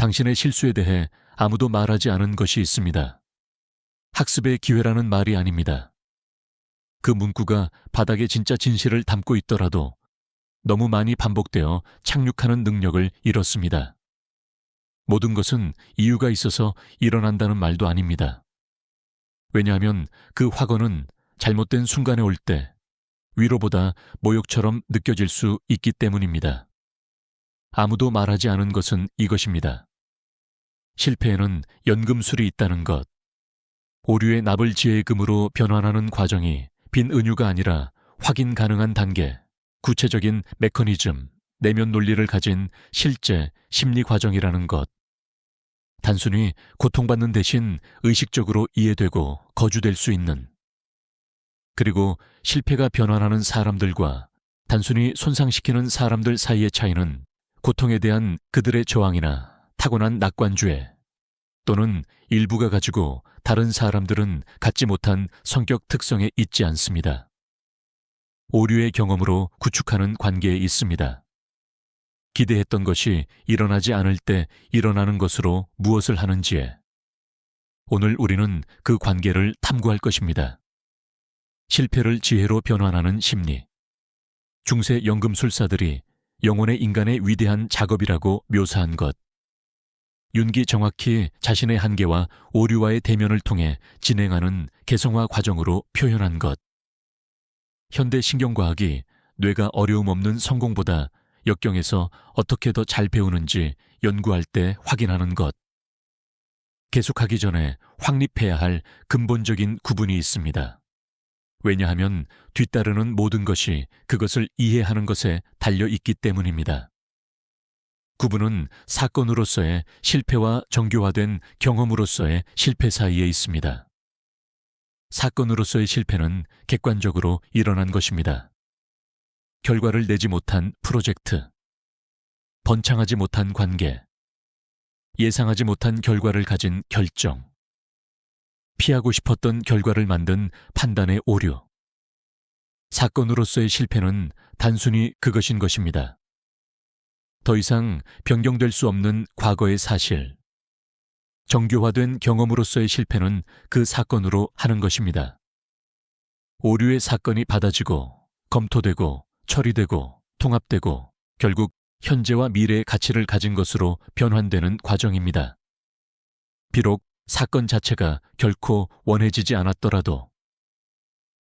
당신의 실수에 대해 아무도 말하지 않은 것이 있습니다. 학습의 기회라는 말이 아닙니다. 그 문구가 바닥에 진짜 진실을 담고 있더라도 너무 많이 반복되어 착륙하는 능력을 잃었습니다. 모든 것은 이유가 있어서 일어난다는 말도 아닙니다. 왜냐하면 그 확언은 잘못된 순간에 올 때 위로보다 모욕처럼 느껴질 수 있기 때문입니다. 아무도 말하지 않은 것은 이것입니다. 실패에는 연금술이 있다는 것. 오류의 납을 지혜금으로 변환하는 과정이 빈 은유가 아니라 확인 가능한 단계, 구체적인 메커니즘, 내면 논리를 가진 실제 심리 과정이라는 것. 단순히 고통받는 대신 의식적으로 이해되고 거주될 수 있는. 그리고 실패가 변환하는 사람들과 단순히 손상시키는 사람들 사이의 차이는 고통에 대한 그들의 저항이나 타고난 낙관주의 또는 일부가 가지고 다른 사람들은 갖지 못한 성격 특성에 있지 않습니다. 오류의 경험으로 구축하는 관계에 있습니다. 기대했던 것이 일어나지 않을 때 일어나는 것으로 무엇을 하는지에 오늘 우리는 그 관계를 탐구할 것입니다. 실패를 지혜로 변환하는 심리. 중세 연금술사들이 영혼의 인간의 위대한 작업이라고 묘사한 것. 윤기 정확히 자신의 한계와 오류와의 대면을 통해 진행하는 개성화 과정으로 표현한 것. 현대 신경과학이 뇌가 어려움 없는 성공보다 역경에서 어떻게 더 잘 배우는지 연구할 때 확인하는 것. 계속하기 전에 확립해야 할 근본적인 구분이 있습니다. 왜냐하면 뒤따르는 모든 것이 그것을 이해하는 것에 달려 있기 때문입니다. 구분은 사건으로서의 실패와 정교화된 경험으로서의 실패 사이에 있습니다. 사건으로서의 실패는 객관적으로 일어난 것입니다. 결과를 내지 못한 프로젝트, 번창하지 못한 관계, 예상하지 못한 결과를 가진 결정, 피하고 싶었던 결과를 만든 판단의 오류. 사건으로서의 실패는 단순히 그것인 것입니다. 더 이상 변경될 수 없는 과거의 사실. 정교화된 경험으로서의 실패는 그 사건으로 하는 것입니다. 오류의 사건이 받아지고, 검토되고, 처리되고, 통합되고, 결국 현재와 미래의 가치를 가진 것으로 변환되는 과정입니다. 비록 사건 자체가 결코 원해지지 않았더라도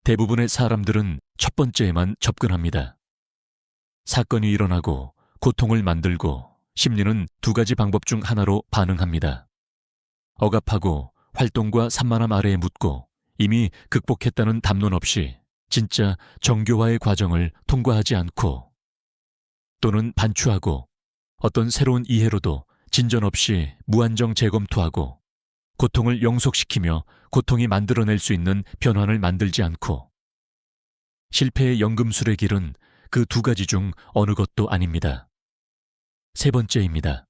대부분의 사람들은 첫 번째에만 접근합니다. 사건이 일어나고 고통을 만들고 심리는 두 가지 방법 중 하나로 반응합니다. 억압하고 활동과 산만함 아래에 묻고 이미 극복했다는 담론 없이 진짜 정교화의 과정을 통과하지 않고 또는 반추하고 어떤 새로운 이해로도 진전 없이 무한정 재검토하고 고통을 영속시키며 고통이 만들어낼 수 있는 변환을 만들지 않고 실패의 연금술의 길은 그 두 가지 중 어느 것도 아닙니다. 세 번째입니다.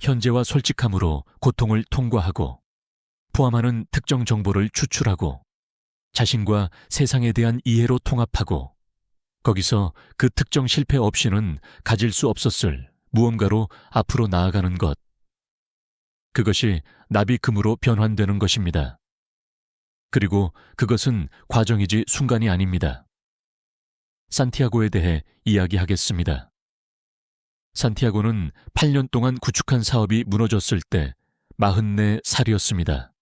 현재와 솔직함으로 고통을 통과하고 포함하는 특정 정보를 추출하고 자신과 세상에 대한 이해로 통합하고 거기서 그 특정 실패 없이는 가질 수 없었을 무언가로 앞으로 나아가는 것. 그것이 나비금으로 변환되는 것입니다. 그리고 그것은 과정이지 순간이 아닙니다. 산티아고에 대해 이야기하겠습니다. 산티아고는 8년 동안 구축한 사업이 무너졌을 때 44살이었습니다.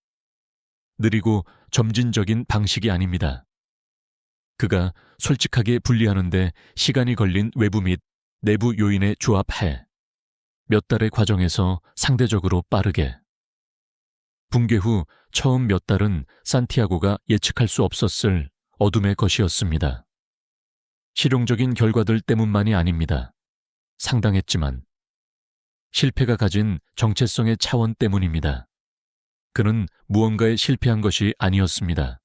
느리고 점진적인 방식이 아닙니다. 그가 솔직하게 분리하는데 시간이 걸린 외부 및 내부 요인의 조합해 몇 달의 과정에서 상대적으로 빠르게. 붕괴 후 처음 몇 달은 산티아고가 예측할 수 없었을 어둠의 것이었습니다. 실용적인 결과들 때문만이 아닙니다. 상당했지만 실패가 가진 정체성의 차원 때문입니다. 그는 무언가에 실패한 것이 아니었습니다.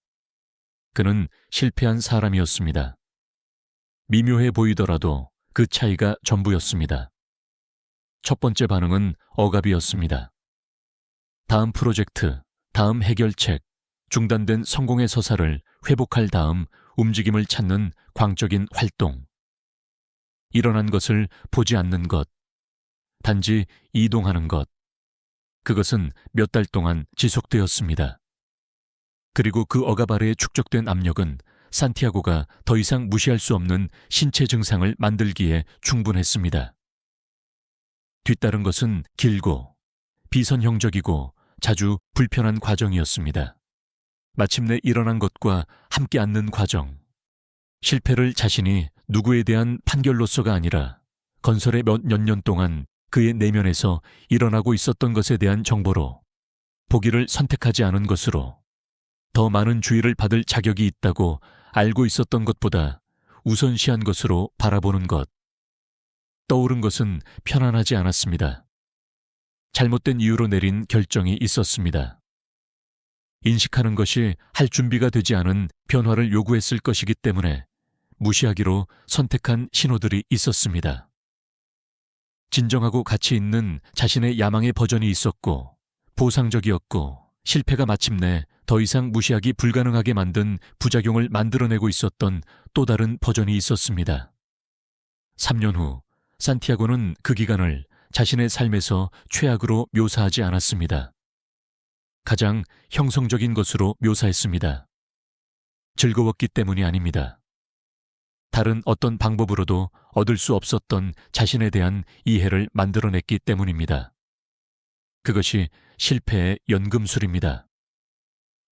그는 실패한 사람이었습니다. 미묘해 보이더라도 그 차이가 전부였습니다. 첫 번째 반응은 억압이었습니다. 다음 프로젝트, 다음 해결책, 중단된 성공의 서사를 회복할 다음 움직임을 찾는 광적인 활동. 일어난 것을 보지 않는 것. 단지 이동하는 것. 그것은 몇 달 동안 지속되었습니다. 그리고 그 억압 아래에 축적된 압력은 산티아고가 더 이상 무시할 수 없는 신체 증상을 만들기에 충분했습니다. 뒤따른 것은 길고 비선형적이고 자주 불편한 과정이었습니다. 마침내 일어난 것과 함께 앉는 과정. 실패를 자신이 누구에 대한 판결로서가 아니라 건설의 몇 년 동안 그의 내면에서 일어나고 있었던 것에 대한 정보로, 보기를 선택하지 않은 것으로, 더 많은 주의를 받을 자격이 있다고 알고 있었던 것보다 우선시한 것으로 바라보는 것. 떠오른 것은 편안하지 않았습니다. 잘못된 이유로 내린 결정이 있었습니다. 인식하는 것이 할 준비가 되지 않은 변화를 요구했을 것이기 때문에 무시하기로 선택한 신호들이 있었습니다. 진정하고 가치 있는 자신의 야망의 버전이 있었고, 보상적이었고, 실패가 마침내 더 이상 무시하기 불가능하게 만든 부작용을 만들어내고 있었던 또 다른 버전이 있었습니다. 3년 후 산티아고는 그 기간을 자신의 삶에서 최악으로 묘사하지 않았습니다. 가장 형성적인 것으로 묘사했습니다. 즐거웠기 때문이 아닙니다. 다른 어떤 방법으로도 얻을 수 없었던 자신에 대한 이해를 만들어냈기 때문입니다. 그것이 실패의 연금술입니다.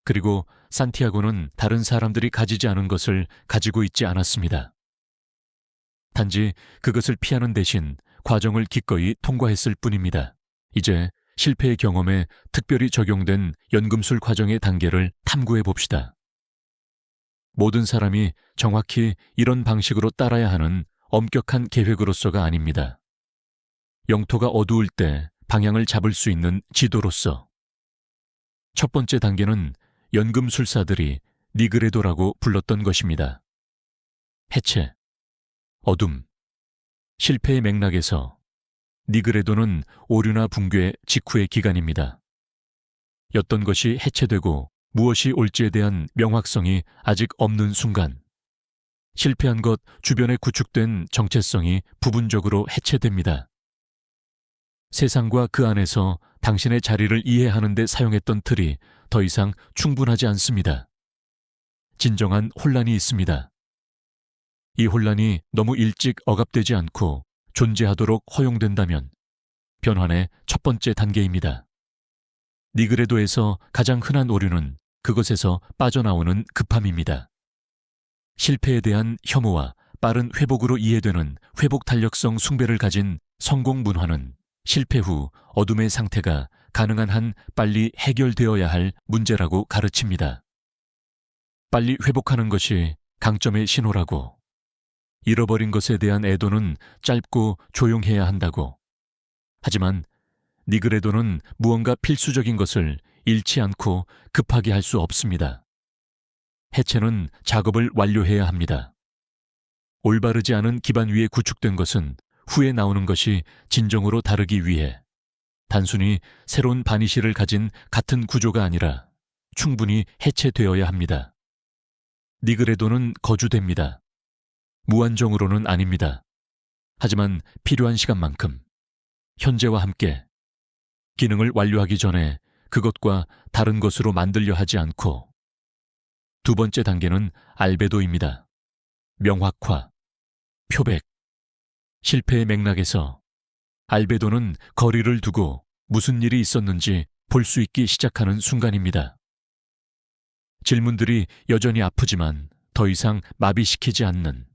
그리고 산티아고는 다른 사람들이 가지지 않은 것을 가지고 있지 않았습니다. 단지 그것을 피하는 대신 과정을 기꺼이 통과했을 뿐입니다. 이제 실패의 경험에 특별히 적용된 연금술 과정의 단계를 탐구해 봅시다. 모든 사람이 정확히 이런 방식으로 따라야 하는 엄격한 계획으로서가 아닙니다. 영토가 어두울 때 방향을 잡을 수 있는 지도로서. 첫 번째 단계는 연금술사들이 니그레도라고 불렀던 것입니다. 해체, 어둠, 실패의 맥락에서 니그레도는 오류나 붕괴 직후의 기간입니다. 어떤 것이 해체되고 무엇이 올지에 대한 명확성이 아직 없는 순간, 실패한 것 주변에 구축된 정체성이 부분적으로 해체됩니다. 세상과 그 안에서 당신의 자리를 이해하는 데 사용했던 틀이 더 이상 충분하지 않습니다. 진정한 혼란이 있습니다. 이 혼란이 너무 일찍 억압되지 않고 존재하도록 허용된다면 변환의 첫 번째 단계입니다. 니그레도에서 가장 흔한 오류는 그것에서 빠져나오는 급함입니다. 실패에 대한 혐오와 빠른 회복으로 이해되는 회복 탄력성 숭배를 가진 성공 문화는 실패 후 어둠의 상태가 가능한 한 빨리 해결되어야 할 문제라고 가르칩니다. 빨리 회복하는 것이 강점의 신호라고, 잃어버린 것에 대한 애도는 짧고 조용해야 한다고. 하지만 니그레도는 무언가 필수적인 것을 잃지 않고 급하게 할 수 없습니다. 해체는 작업을 완료해야 합니다. 올바르지 않은 기반 위에 구축된 것은 후에 나오는 것이 진정으로 다르기 위해 단순히 새로운 바니시를 가진 같은 구조가 아니라 충분히 해체되어야 합니다. 니그레도는 거주됩니다. 무한정으로는 아닙니다. 하지만 필요한 시간만큼 현재와 함께 기능을 완료하기 전에 그것과 다른 것으로 만들려 하지 않고. 두 번째 단계는 알베도입니다. 명확화, 표백. 실패의 맥락에서 알베도는 거리를 두고 무슨 일이 있었는지 볼 수 있기 시작하는 순간입니다. 질문들이 여전히 아프지만 더 이상 마비시키지 않는,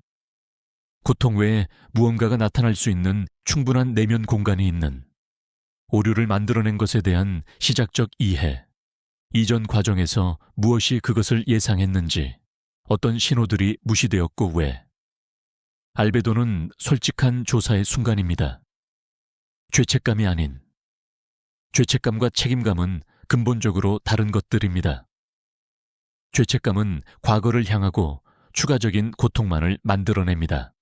고통 외에 무언가가 나타날 수 있는 충분한 내면 공간이 있는, 오류를 만들어낸 것에 대한 시작적 이해, 이전 과정에서 무엇이 그것을 예상했는지, 어떤 신호들이 무시되었고 왜. 알베도는 솔직한 조사의 순간입니다. 죄책감이 아닌. 죄책감과 책임감은 근본적으로 다른 것들입니다. 죄책감은 과거를 향하고 추가적인 고통만을 만들어냅니다.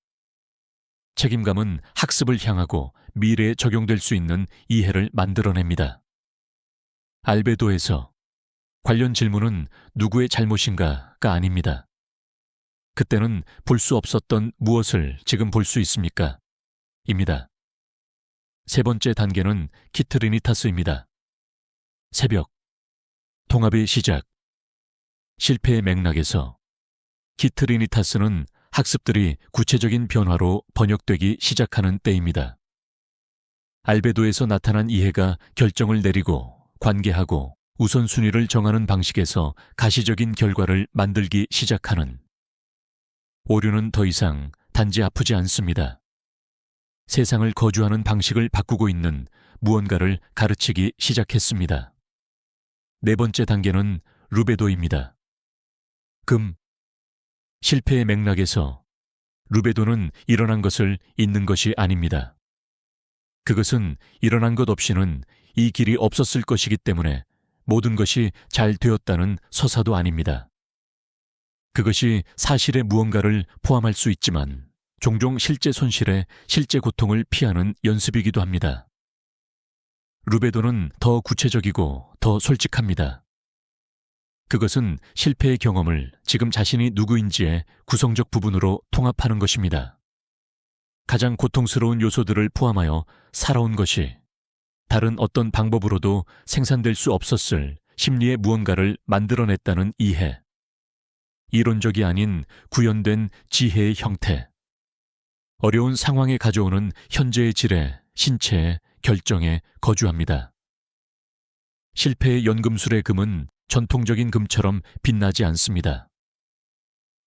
책임감은 학습을 향하고 미래에 적용될 수 있는 이해를 만들어냅니다. 알베도에서 관련 질문은 누구의 잘못인가가 아닙니다. 그때는 볼 수 없었던 무엇을 지금 볼 수 있습니까? 입니다. 세 번째 단계는 키트리니타스입니다. 새벽, 통합의 시작. 실패의 맥락에서 키트리니타스는 학습들이 구체적인 변화로 번역되기 시작하는 때입니다. 알베도에서 나타난 이해가 결정을 내리고 관계하고 우선순위를 정하는 방식에서 가시적인 결과를 만들기 시작하는. 오류는 더 이상 단지 아프지 않습니다. 세상을 거주하는 방식을 바꾸고 있는 무언가를 가르치기 시작했습니다. 네 번째 단계는 루베도입니다. 금. 실패의 맥락에서 루베도는 일어난 것을 잊는 것이 아닙니다. 그것은 일어난 것 없이는 이 길이 없었을 것이기 때문에 모든 것이 잘 되었다는 서사도 아닙니다. 그것이 사실의 무언가를 포함할 수 있지만 종종 실제 손실에 실제 고통을 피하는 연습이기도 합니다. 루베도는 더 구체적이고 더 솔직합니다. 그것은 실패의 경험을 지금 자신이 누구인지의 구성적 부분으로 통합하는 것입니다. 가장 고통스러운 요소들을 포함하여 살아온 것이 다른 어떤 방법으로도 생산될 수 없었을 심리의 무언가를 만들어냈다는 이해. 이론적이 아닌 구현된 지혜의 형태. 어려운 상황에 가져오는 현재의 질에, 신체에, 결정에 거주합니다. 실패의 연금술의 금은 전통적인 금처럼 빛나지 않습니다.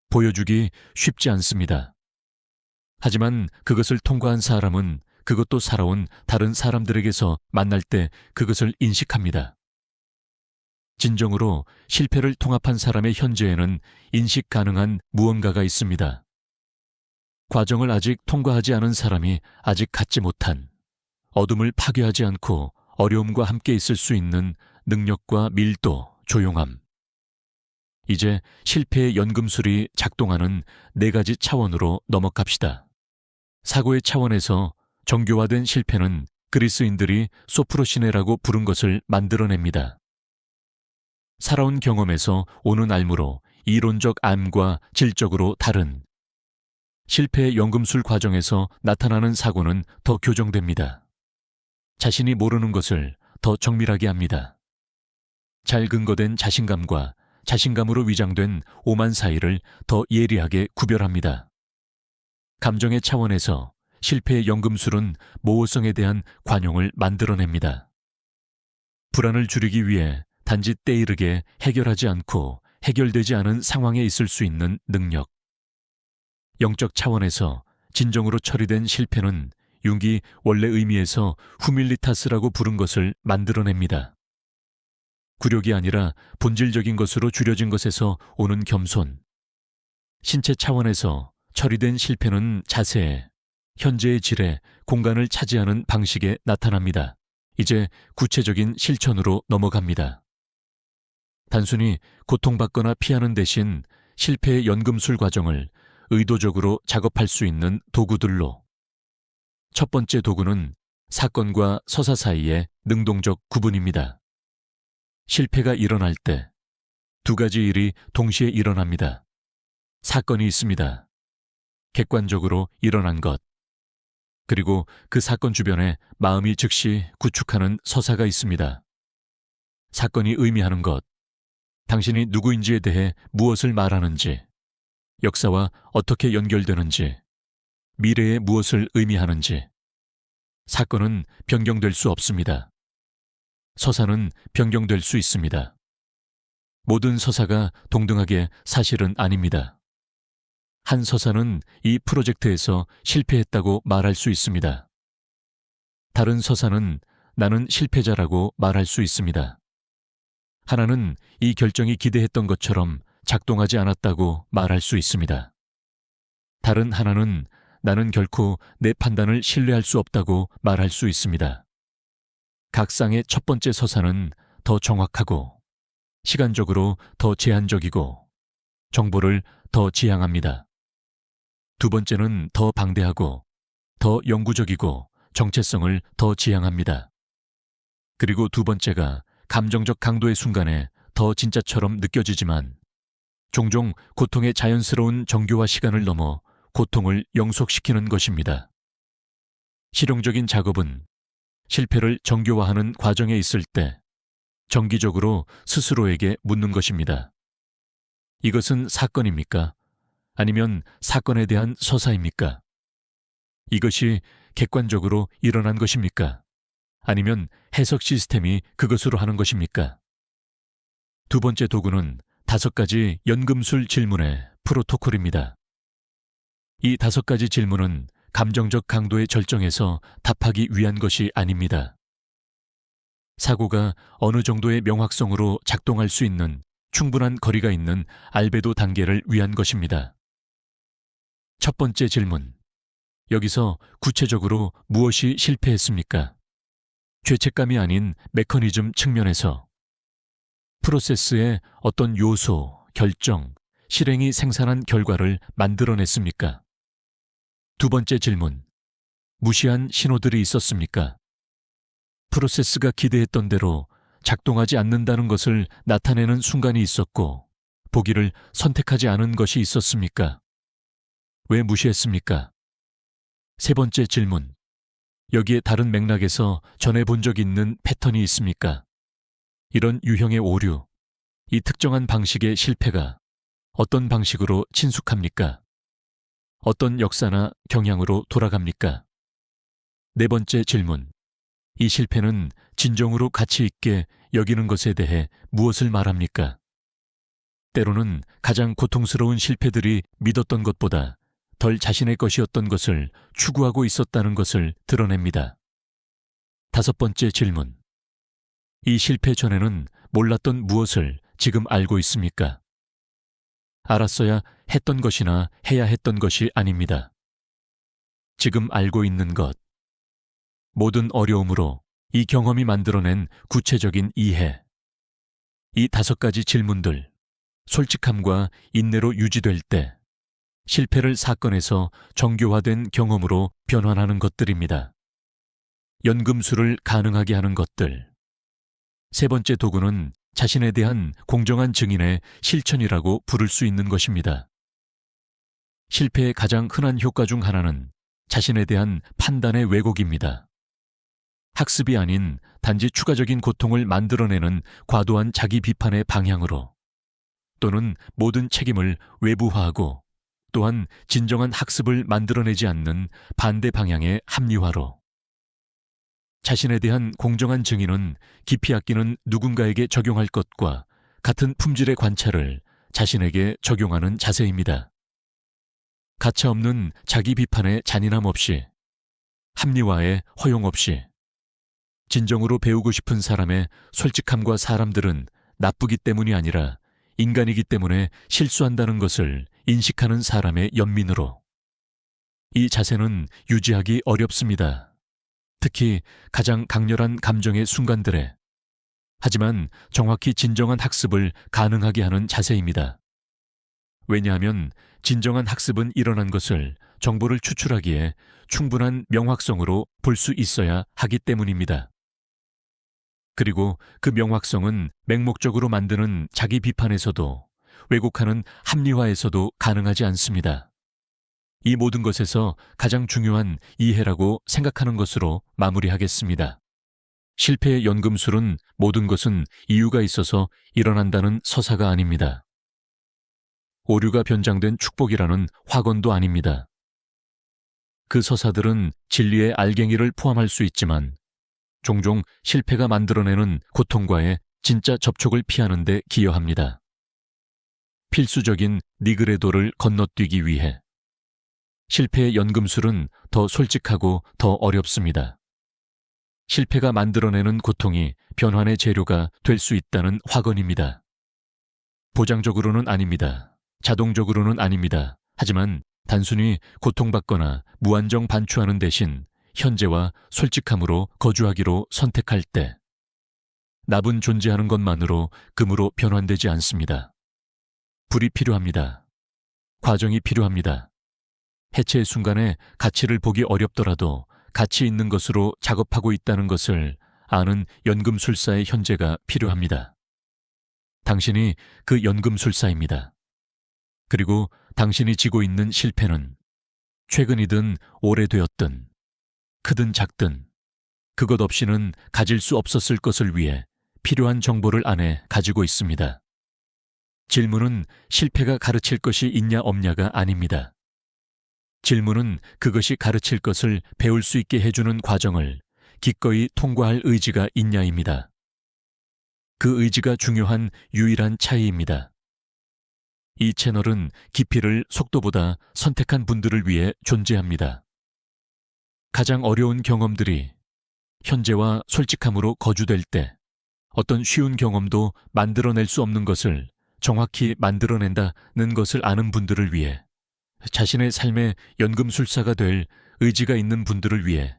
보여주기 쉽지 않습니다. 하지만 그것을 통과한 사람은 그것도 살아온 다른 사람들에게서 만날 때 그것을 인식합니다. 진정으로 실패를 통합한 사람의 현재에는 인식 가능한 무언가가 있습니다. 과정을 아직 통과하지 않은 사람이 아직 갖지 못한, 어둠을 파괴하지 않고 어려움과 함께 있을 수 있는 능력과 밀도, 조용함. 이제 실패의 연금술이 작동하는 네 가지 차원으로 넘어갑시다. 사고의 차원에서 정교화된 실패는 그리스인들이 소프로시네라고 부른 것을 만들어냅니다. 살아온 경험에서 오는 알무로 이론적 암과 질적으로 다른 실패의 연금술 과정에서 나타나는 사고는 더 교정됩니다. 자신이 모르는 것을 더 정밀하게 합니다. 잘 근거된 자신감과 자신감으로 위장된 오만 사이를 더 예리하게 구별합니다. 감정의 차원에서 실패의 연금술은 모호성에 대한 관용을 만들어냅니다. 불안을 줄이기 위해 단지 때이르게 해결하지 않고 해결되지 않은 상황에 있을 수 있는 능력. 영적 차원에서 진정으로 처리된 실패는 융기 원래 의미에서 후밀리타스라고 부른 것을 만들어냅니다. 굴욕이 아니라 본질적인 것으로 줄여진 것에서 오는 겸손. 신체 차원에서 처리된 실패는 자세에, 현재의 질에 공간을 차지하는 방식에 나타납니다. 이제 구체적인 실천으로 넘어갑니다. 단순히 고통받거나 피하는 대신 실패의 연금술 과정을 의도적으로 작업할 수 있는 도구들로. 첫 번째 도구는 사건과 서사 사이의 능동적 구분입니다. 실패가 일어날 때 두 가지 일이 동시에 일어납니다. 사건이 있습니다. 객관적으로 일어난 것. 그리고 그 사건 주변에 마음이 즉시 구축하는 서사가 있습니다. 사건이 의미하는 것. 당신이 누구인지에 대해 무엇을 말하는지, 역사와 어떻게 연결되는지, 미래에 무엇을 의미하는지. 사건은 변경될 수 없습니다. 서사는 변경될 수 있습니다. 모든 서사가 동등하게 사실은 아닙니다. 한 서사는 이 프로젝트에서 실패했다고 말할 수 있습니다. 다른 서사는 나는 실패자라고 말할 수 있습니다. 하나는 이 결정이 기대했던 것처럼 작동하지 않았다고 말할 수 있습니다. 다른 하나는 나는 결코 내 판단을 신뢰할 수 없다고 말할 수 있습니다. 각 쌍의 첫 번째 서사는 더 정확하고 시간적으로 더 제한적이고 정보를 더 지향합니다. 두 번째는 더 방대하고 더 영구적이고 정체성을 더 지향합니다. 그리고 두 번째가 감정적 강도의 순간에 더 진짜처럼 느껴지지만 종종 고통의 자연스러운 정교화 시간을 넘어 고통을 영속시키는 것입니다. 실용적인 작업은 실패를 정교화하는 과정에 있을 때 정기적으로 스스로에게 묻는 것입니다. 이것은 사건입니까? 아니면 사건에 대한 서사입니까? 이것이 객관적으로 일어난 것입니까? 아니면 해석 시스템이 그것으로 하는 것입니까? 두 번째 도구는 5가지 연금술 질문의 프로토콜입니다. 이 5가지 질문은 감정적 강도의 절정에서 답하기 위한 것이 아닙니다. 사고가 어느 정도의 명확성으로 작동할 수 있는 충분한 거리가 있는 알베도 단계를 위한 것입니다. 첫 번째 질문. 여기서 구체적으로 무엇이 실패했습니까? 죄책감이 아닌 메커니즘 측면에서 프로세스의 어떤 요소, 결정, 실행이 생산한 결과를 만들어냈습니까? 두 번째 질문. 무시한 신호들이 있었습니까? 프로세스가 기대했던 대로 작동하지 않는다는 것을 나타내는 순간이 있었고, 보기를 선택하지 않은 것이 있었습니까? 왜 무시했습니까? 세 번째 질문. 여기에 다른 맥락에서 전해 본 적 있는 패턴이 있습니까? 이런 유형의 오류, 이 특정한 방식의 실패가 어떤 방식으로 친숙합니까? 어떤 역사나 경향으로 돌아갑니까? 네 번째 질문. 이 실패는 진정으로 가치 있게 여기는 것에 대해 무엇을 말합니까? 때로는 가장 고통스러운 실패들이 믿었던 것보다 덜 자신의 것이었던 것을 추구하고 있었다는 것을 드러냅니다. 다섯 번째 질문. 이 실패 전에는 몰랐던 무엇을 지금 알고 있습니까? 알았어야 했던 것이나 해야 했던 것이 아닙니다. 지금 알고 있는 것. 모든 어려움으로 이 경험이 만들어낸 구체적인 이해. 이 5가지 질문들, 솔직함과 인내로 유지될 때 실패를 사건에서 정교화된 경험으로 변환하는 것들입니다. 연금술을 가능하게 하는 것들. 세 번째 도구는 자신에 대한 공정한 증인의 실천이라고 부를 수 있는 것입니다. 실패의 가장 흔한 효과 중 하나는 자신에 대한 판단의 왜곡입니다. 학습이 아닌 단지 추가적인 고통을 만들어내는 과도한 자기 비판의 방향으로, 또는 모든 책임을 외부화하고 또한 진정한 학습을 만들어내지 않는 반대 방향의 합리화로. 자신에 대한 공정한 증인은 깊이 아끼는 누군가에게 적용할 것과 같은 품질의 관찰을 자신에게 적용하는 자세입니다. 가차없는 자기 비판의 잔인함 없이, 합리화의 허용 없이, 진정으로 배우고 싶은 사람의 솔직함과 사람들은 나쁘기 때문이 아니라 인간이기 때문에 실수한다는 것을 인식하는 사람의 연민으로. 이 자세는 유지하기 어렵습니다. 특히 가장 강렬한 감정의 순간들에. 하지만 정확히 진정한 학습을 가능하게 하는 자세입니다. 왜냐하면 진정한 학습은 일어난 것을 정보를 추출하기에 충분한 명확성으로 볼 수 있어야 하기 때문입니다. 그리고 그 명확성은 맹목적으로 만드는 자기 비판에서도 왜곡하는 합리화에서도 가능하지 않습니다. 이 모든 것에서 가장 중요한 이해라고 생각하는 것으로 마무리하겠습니다. 실패의 연금술은 모든 것은 이유가 있어서 일어난다는 서사가 아닙니다. 오류가 변장된 축복이라는 화건도 아닙니다. 그 서사들은 진리의 알갱이를 포함할 수 있지만 종종 실패가 만들어내는 고통과의 진짜 접촉을 피하는 데 기여합니다. 필수적인 니그레도를 건너뛰기 위해 실패의 연금술은 더 솔직하고 더 어렵습니다. 실패가 만들어내는 고통이 변환의 재료가 될 수 있다는 화건입니다. 보장적으로는 아닙니다. 자동적으로는 아닙니다. 하지만 단순히 고통받거나 무한정 반추하는 대신 현재와 솔직함으로 거주하기로 선택할 때 납은 존재하는 것만으로 금으로 변환되지 않습니다. 불이 필요합니다. 과정이 필요합니다. 해체의 순간에 가치를 보기 어렵더라도 가치 있는 것으로 작업하고 있다는 것을 아는 연금술사의 현재가 필요합니다. 당신이 그 연금술사입니다. 그리고 당신이 지고 있는 실패는 최근이든 오래되었든 크든 작든 그것 없이는 가질 수 없었을 것을 위해 필요한 정보를 안에 가지고 있습니다. 질문은 실패가 가르칠 것이 있냐 없냐가 아닙니다. 질문은 그것이 가르칠 것을 배울 수 있게 해주는 과정을 기꺼이 통과할 의지가 있냐입니다. 그 의지가 중요한 유일한 차이입니다. 이 채널은 깊이를 속도보다 선택한 분들을 위해 존재합니다. 가장 어려운 경험들이 현재와 솔직함으로 거주될 때 어떤 쉬운 경험도 만들어낼 수 없는 것을 정확히 만들어낸다는 것을 아는 분들을 위해, 자신의 삶의 연금술사가 될 의지가 있는 분들을 위해